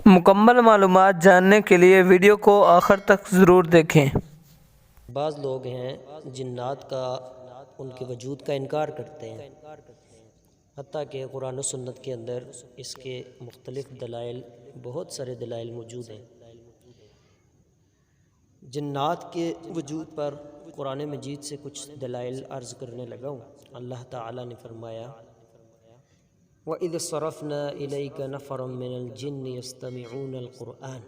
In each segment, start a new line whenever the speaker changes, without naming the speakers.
مکمل معلومات جاننے کے لیے ویڈیو کو آخر تک ضرور دیکھیں۔
بعض لوگ ہیں جنات کا ان کے وجود کا انکار کرتے ہیں، حتیٰ کہ قرآن و سنت کے اندر اس کے مختلف دلائل، بہت سارے دلائل موجود ہیں۔ جنات کے وجود پر قرآن مجید سے کچھ دلائل عرض کرنے لگا ہوں۔ اللہ تعالیٰ نے فرمایا وَإِذْ صَرَفْنَا إِلَيْكَ نَفَرًا مِّنَ الْجِنِّ يَسْتَمِعُونَ الْقُرْآنَ،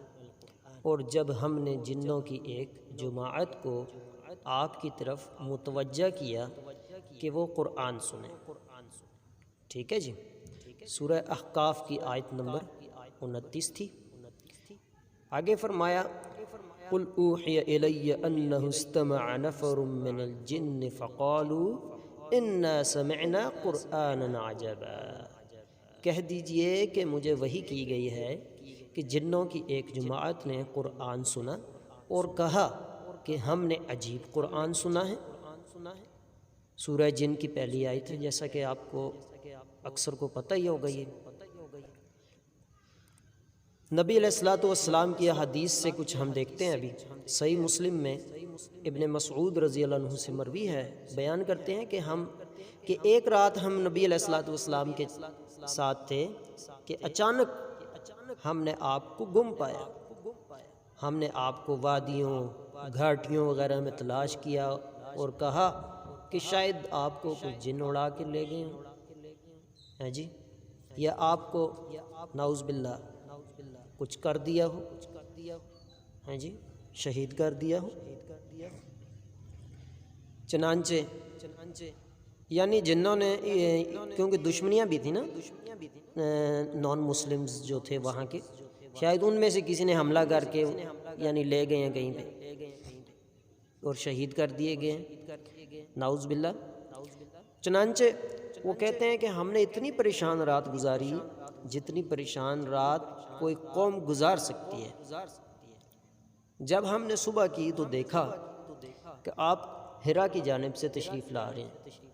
اور جب ہم نے جنوں کی ایک جماعت کو آپ کی طرف متوجہ کیا کہ وہ قرآن سنیں۔ ٹھیک ہے جی، سورہ احقاف کی آیت نمبر 29 تھی۔ آگے فرمایا قُلْ أُوحِيَ إِلَيَّ أَنَّهُ اسْتَمَعَ نَفَرٌ مِّنَ الْجِنِّ فَقَالُوا إِنَّا سَمِعْنَا قُرْآنًا عَجَبًا، کہہ دیجئے کہ مجھے وحی کی گئی ہے کہ جنوں کی ایک جماعت نے قرآن سنا اور کہا کہ ہم نے عجیب قرآن سنا ہے۔ سورہ جن کی پہلی آیت ہے، جیسا کہ آپ کو اکثر کو پتہ ہی ہوگا۔ یہ نبی علیہ الصلوۃ والسلام کی حدیث سے کچھ ہم دیکھتے ہیں۔ ابھی صحیح مسلم میں ابن مسعود رضی اللہ عنہ سے مروی ہے، بیان کرتے ہیں کہ ایک رات ہم نبی علیہ الصلوۃ والسلام کے ساتھ تھے کہ اچانک ہم نے آپ کو گم پایا۔ ہم نے آپ کو وادیوں، گھاٹیوں وغیرہ میں تلاش کیا اور کہا کہ شاید آپ کو کچھ جن اڑا کے لے گئے ہیں جی، یا آپ کو نعوذ باللہ کچھ کر دیا ہو، ہیں جی، شہید کر دیا ہو۔ چنانچہ یعنی جنوں نے، کیونکہ دشمنیاں بھی تھیں نا، نان مسلمز جو تھے وہاں کے، شاید ان میں سے کسی نے حملہ کر کے یعنی لے گئے ہیں کہیں پہ اور شہید کر دیے گئے ہیں، نعوذ باللہ۔ چنانچہ وہ کہتے ہیں کہ ہم نے اتنی پریشان رات گزاری جتنی پریشان رات کوئی قوم گزار سکتی ہے۔ جب ہم نے صبح کی تو دیکھا کہ آپ ہرا کی جانب سے تشریف لا رہے ہیں۔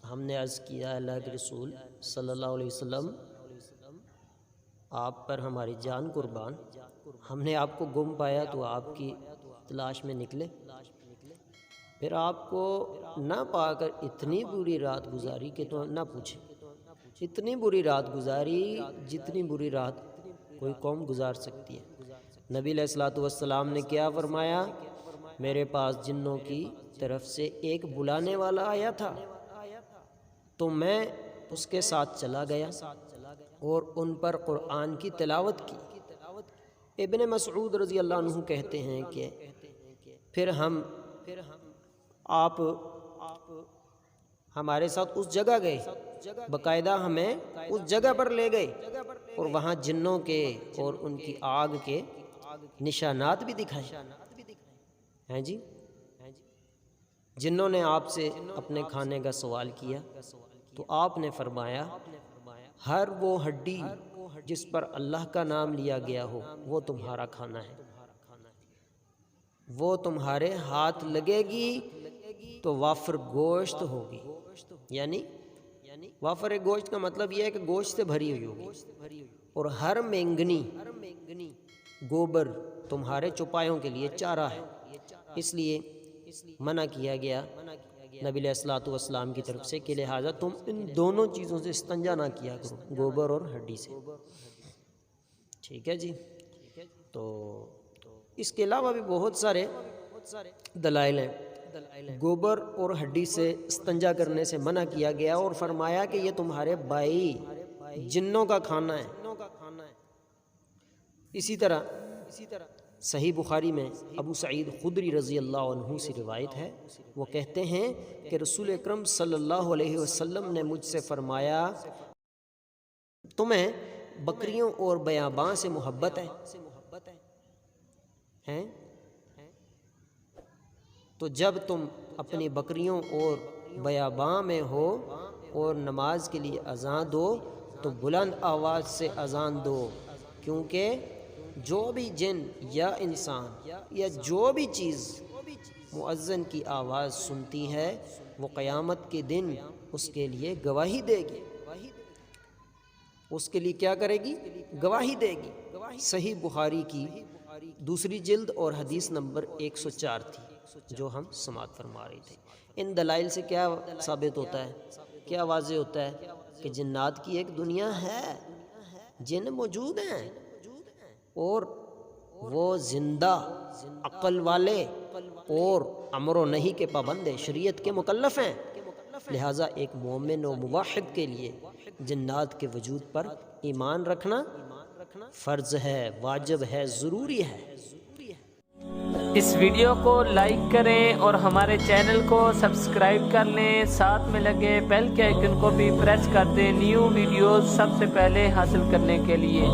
ہم نے عرض کیا اللہ کے رسول صلی اللہ علیہ وسلم، آپ پر ہماری جان قربان، ہم نے آپ کو گم پایا تو آپ کی تلاش میں نکلے، پھر آپ کو نہ پا کر اتنی بری رات گزاری کہ تو نہ پوچھیں، اتنی بری رات گزاری جتنی بری رات کوئی قوم گزار سکتی ہے۔ نبی علیہ الصلوۃ والسلام نے کیا فرمایا، میرے پاس جنوں کی طرف سے ایک بلانے والا آیا تھا تو میں اس کے ساتھ چلا گیا اور ان پر قرآن کی تلاوت کی۔ ابن مسعود رضی اللہ عنہ کہتے ہیں کہ پھر آپ ہمارے ساتھ اس جگہ گئے، باقاعدہ ہمیں اس جگہ پر لے گئے اور وہاں جنوں کے اور ان کی آگ کے نشانات بھی دکھائے ہیں جی۔ جنوں نے آپ سے اپنے کھانے کا سوال کیا تو آپ نے فرمایا ہر وہ ہڈی جس پر اللہ کا نام لیا گیا ہو وہ تمہارا کھانا ہے، وہ تمہارے ہاتھ لگے گی تو وافر گوشت ہوگی۔ یعنی وافر گوشت کا مطلب یہ ہے کہ گوشت سے بھری ہوئی ہوگی، اور ہر مینگنی گوبر تمہارے چوپایوں کے لیے چارہ ہے۔ اس لیے منع کیا گیا نبی علیہ الصلوۃ والسلام کی طرف سے کہ لہٰذا تم ان دونوں چیزوں سے استنجا نہ کیا کرو، گوبر اور ہڈی سے۔ ٹھیک ہے جی، تو اس کے علاوہ بھی بہت سارے دلائل ہیں۔ گوبر اور ہڈی سے استنجا کرنے سے منع کیا گیا اور فرمایا کہ یہ تمہارے بھائی جنوں کا کھانا ہے۔ اسی طرح صحیح بخاری میں ابو سعید خدری رضی اللہ عنہ سے روایت ہے، وہ کہتے ہیں کہ رسول اکرم صلی اللہ علیہ وسلم نے مجھ سے فرمایا تمہیں بکریوں اور بیاباں سے محبت ہے؟ تو جب تم اپنی بکریوں اور بیاباں میں ہو اور نماز کے لیے اذان دو تو بلند آواز سے اذان دو، کیونکہ جو بھی جن یا انسان یا جو بھی چیز مؤذن کی آواز سنتی ہے وہ قیامت کے دن اس کے لیے گواہی دے گی۔ اس کے لیے کیا کرے گی؟ گواہی دے گی۔ صحیح بخاری کی دوسری جلد اور حدیث نمبر 104 تھی جو ہم سماعت فرما رہے تھے۔ ان دلائل سے کیا ثابت ہوتا ہے، کیا واضح ہوتا ہے کہ جنات کی ایک دنیا ہے، جن موجود ہیں اور وہ زندہ، عقل والے اور امر و نہی کے پابند ہیں، شریعت کے مکلف ہیں۔ لہٰذا ایک مومن و موحد کے لیے جنات کے وجود پر ایمان رکھنا فرض ہے، واجب ہے، ضروری ہے۔
اس ویڈیو کو لائک کریں اور ہمارے چینل کو سبسکرائب کر لیں، ساتھ میں لگے بیل کے آئیکن کو بھی پریس کر دیں نیو ویڈیوز سب سے پہلے حاصل کرنے کے لیے۔